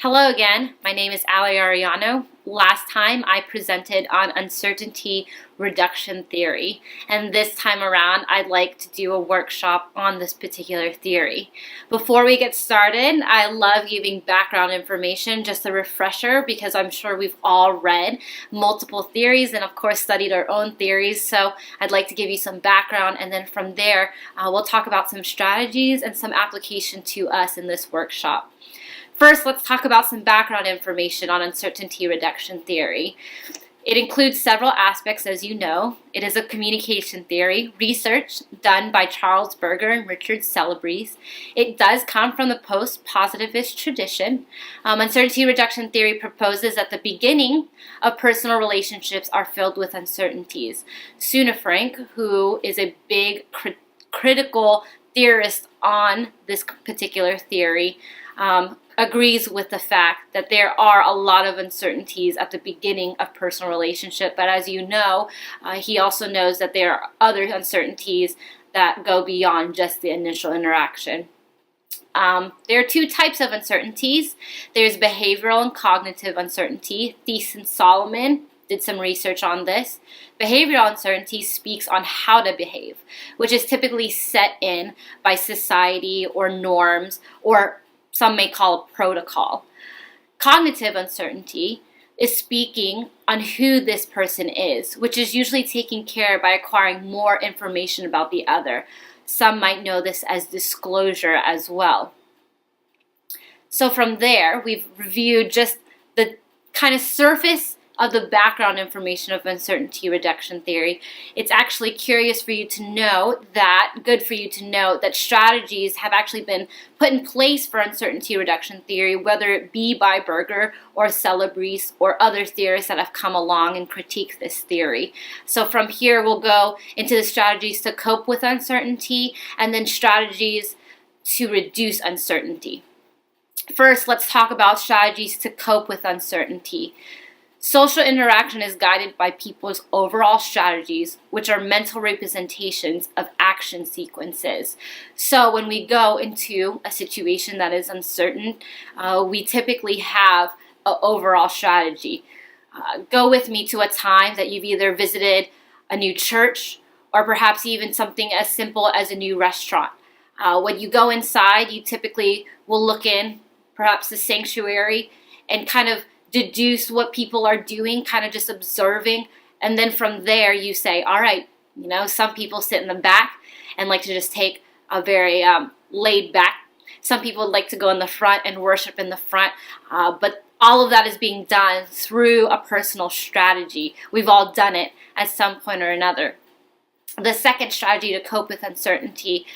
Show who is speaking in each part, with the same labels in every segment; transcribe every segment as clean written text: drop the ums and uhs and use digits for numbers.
Speaker 1: Hello again, my name is Ali Ariano. Last time I presented on uncertainty reduction theory, and this time around I'd like to do a workshop on this particular theory. Before we get started, I love giving background information, just a refresher, because I'm sure we've all read multiple theories and of course studied our own theories, so I'd like to give you some background, and then from there we'll talk about some strategies and some application to us in this workshop. First, let's talk about some background information on uncertainty reduction theory. It includes several aspects, as you know. It is a communication theory, research done by Charles Berger and Richard Celebrezze. It does come from the post-positivist tradition. Uncertainty reduction theory proposes that the beginning of personal relationships are filled with uncertainties. Frank, who is a big critical theorist on this particular theory, agrees with the fact that there are a lot of uncertainties at the beginning of personal relationship, but as you know, he also knows that there are other uncertainties that go beyond just the initial interaction. There are two types of uncertainties. There's behavioral and cognitive uncertainty. Thies and Solomon did some research on this. Behavioral uncertainty speaks on how to behave, which is typically set in by society or norms, or some may call a protocol. Cognitive uncertainty is speaking on who this person is, which is usually taken care of by acquiring more information about the other. Some might know this as disclosure as well. So from there, we've reviewed just the kind of surface of the background information of uncertainty reduction theory. It's actually good for you to know that strategies have actually been put in place for uncertainty reduction theory, whether it be by Berger or Celebrezze or other theorists that have come along and critiqued this theory. So from here, we'll go into the strategies to cope with uncertainty and then strategies to reduce uncertainty. First, let's talk about strategies to cope with uncertainty. Social interaction is guided by people's overall strategies, which are mental representations of action sequences. So when we go into a situation that is uncertain, we typically have an overall strategy. Go with me to a time that you've either visited a new church or perhaps even something as simple as a new restaurant. When you go inside, you typically will look in perhaps the sanctuary and kind of deduce what people are doing, kind of just observing, and then from there you say, all right, some people sit in the back and like to just take a very laid back. Some people like to go in the front and worship in the front, but all of that is being done through a personal strategy. We've all done it at some point or another. The second strategy to cope with uncertainty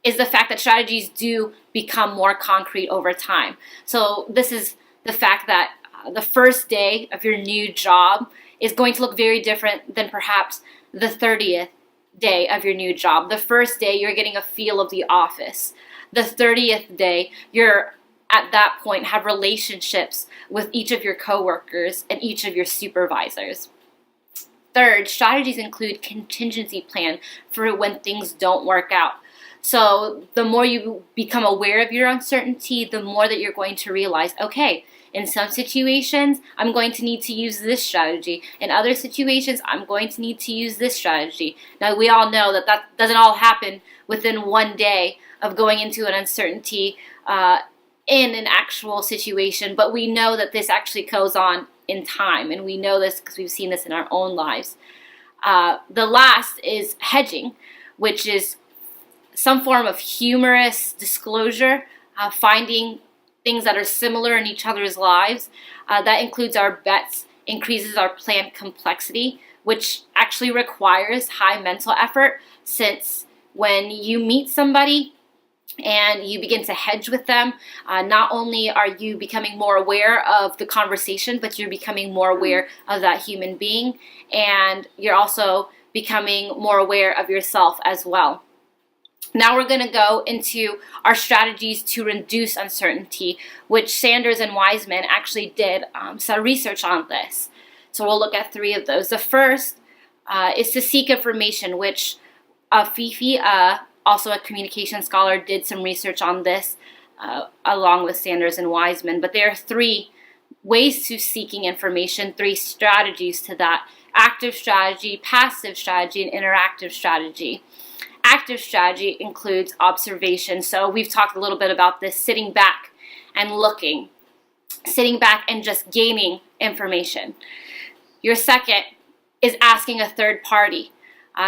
Speaker 1: is the fact that strategies do become more concrete over time. So this is the fact that the first day of your new job is going to look very different than perhaps the 30th day of your new job. The first day, you're getting a feel of the office. The 30th day, you're at that point have relationships with each of your coworkers and each of your supervisors. Third, strategies include contingency plan for when things don't work out. So the more you become aware of your uncertainty, the more that you're going to realize, okay, in some situations, I'm going to need to use this strategy. In other situations, I'm going to need to use this strategy. Now, we all know that that doesn't all happen within one day of going into an uncertainty in an actual situation, but we know that this actually goes on in time, and we know this because we've seen this in our own lives. The last is hedging, which is some form of humorous disclosure, finding things that are similar in each other's lives. That includes our bets, increases our plan complexity, which actually requires high mental effort, since when you meet somebody and you begin to hedge with them, not only are you becoming more aware of the conversation, but you're becoming more aware of that human being, and you're also becoming more aware of yourself as well. Now we're going to go into our strategies to reduce uncertainty, which Sanders and Wiseman actually did some research on this. So we'll look at three of those. The first is to seek information, which Fifi, also a communication scholar, did some research on this. along with Sanders and Wiseman. But there are three ways to seeking information, three strategies to that: active strategy, passive strategy, and interactive strategy. Active strategy includes observation. So we've talked a little bit about this, sitting back and looking, sitting back and just gaining information. Your second is asking a third party,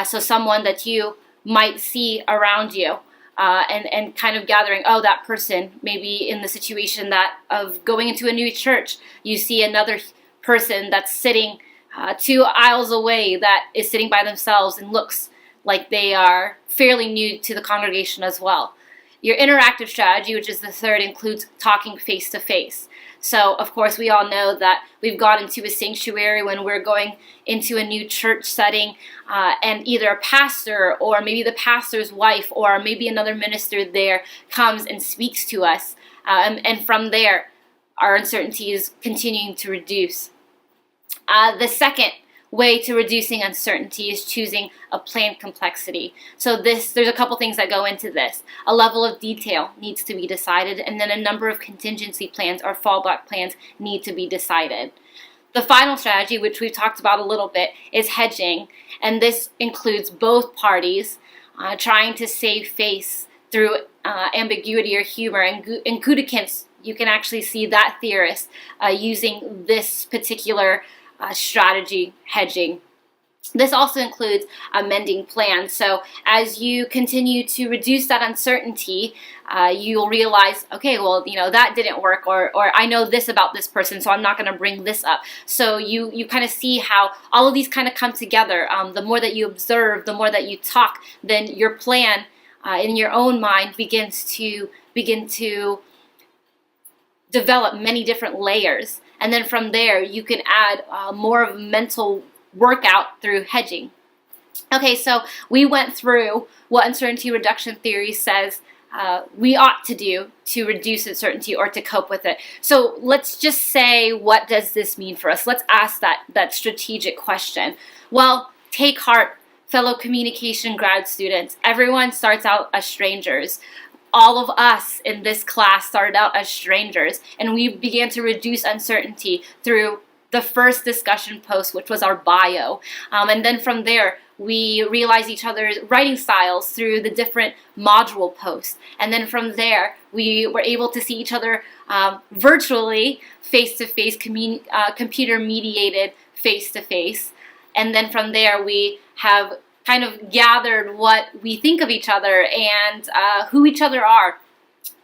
Speaker 1: so someone that you might see around you, and kind of gathering, oh, that person, maybe in the situation that of going into a new church, you see another person that's sitting 2 aisles away that is sitting by themselves and looks like they are fairly new to the congregation as well. Your interactive strategy, which is the third, includes talking face to face. So, of course, we all know that we've gone into a sanctuary when we're going into a new church setting, and either a pastor or maybe the pastor's wife or maybe another minister there comes and speaks to us. And from there, our uncertainty is continuing to reduce. The second way to reducing uncertainty is choosing a planned complexity. So there's a couple things that go into this. A level of detail needs to be decided, and then a number of contingency plans or fallback plans need to be decided. The final strategy, which we've talked about a little bit, is hedging, and this includes both parties trying to save face through ambiguity or humor. And in Kudikins, you can actually see that theorist using this particular strategy, hedging. This also includes amending plans. So as you continue to reduce that uncertainty, you'll realize, okay, well, that didn't work, or I know this about this person, so I'm not going to bring this up. So you kind of see how all of these kind of come together. The more that you observe, the more that you talk, then your plan in your own mind begin to develop many different layers. And then from there, you can add more of a mental workout through hedging. Okay, so we went through what uncertainty reduction theory says we ought to do to reduce uncertainty or to cope with it. So let's just say, what does this mean for us? Let's ask that strategic question. Well, take heart, fellow communication grad students. Everyone starts out as strangers. All of us in this class started out as strangers, and we began to reduce uncertainty through the first discussion post, which was our bio. And then from there, we realized each other's writing styles through the different module posts. And then from there, we were able to see each other virtually, face-to-face, computer-mediated face-to-face. And then from there, we have kind of gathered what we think of each other and who each other are.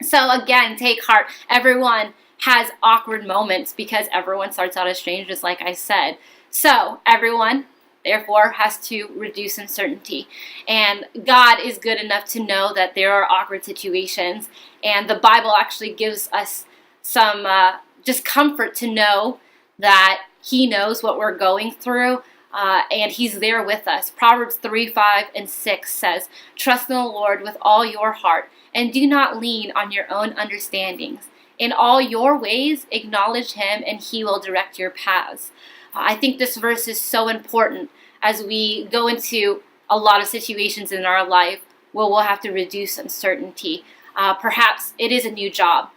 Speaker 1: So again, take heart. Everyone has awkward moments because everyone starts out as strangers, like I said. So everyone, therefore, has to reduce uncertainty. And God is good enough to know that there are awkward situations. And the Bible actually gives us some just comfort to know that He knows what we're going through. And He's there with us. Proverbs 3, 5, and 6 says, "Trust in the Lord with all your heart, and do not lean on your own understandings. In all your ways, acknowledge Him, and He will direct your paths." I think this verse is so important as we go into a lot of situations in our life where we'll have to reduce uncertainty. Perhaps it is a new job.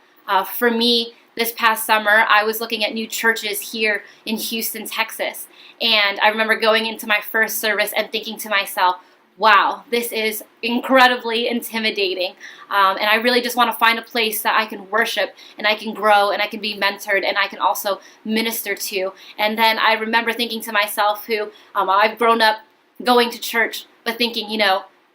Speaker 1: For me, this past summer, I was looking at new churches here in Houston, Texas. And I remember going into my first service and thinking to myself, wow, this is incredibly intimidating. And I really just want to find a place that I can worship and I can grow and I can be mentored and I can also minister to. And then I remember thinking to myself, I've grown up going to church, but thinking,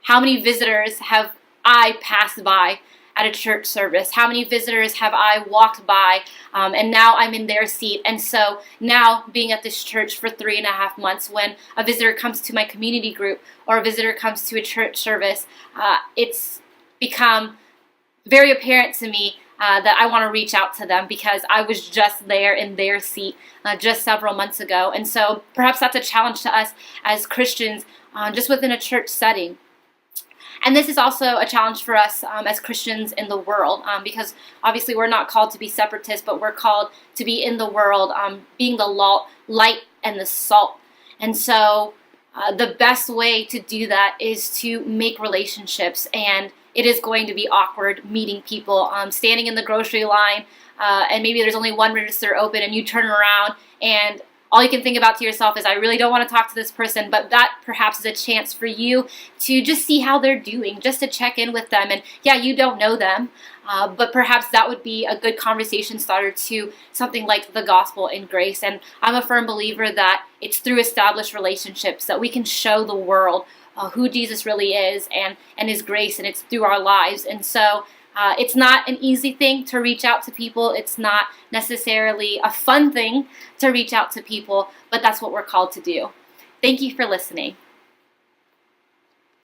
Speaker 1: how many visitors have I passed by at a church service? How many visitors have I walked by? And now I'm in their seat. And so now being at this church for 3.5 months, when a visitor comes to my community group or a visitor comes to a church service, it's become very apparent to me that I want to reach out to them because I was just there in their seat just several months ago. And so perhaps that's a challenge to us as Christians just within a church setting. And this is also a challenge for us as Christians in the world, because obviously we're not called to be separatists, but we're called to be in the world, being the light and the salt. And so the best way to do that is to make relationships and it is going to be awkward meeting people, standing in the grocery line, and maybe there's only one register open and you turn around and all you can think about to yourself is, I really don't want to talk to this person, but that perhaps is a chance for you to just see how they're doing, just to check in with them. And yeah, you don't know them, but perhaps that would be a good conversation starter to something like the gospel and grace. And I'm a firm believer that it's through established relationships that we can show the world who Jesus really is and his grace, and it's through our lives. And so it's not an easy thing to reach out to people. It's not necessarily a fun thing to reach out to people, but that's what we're called to do. Thank you for listening.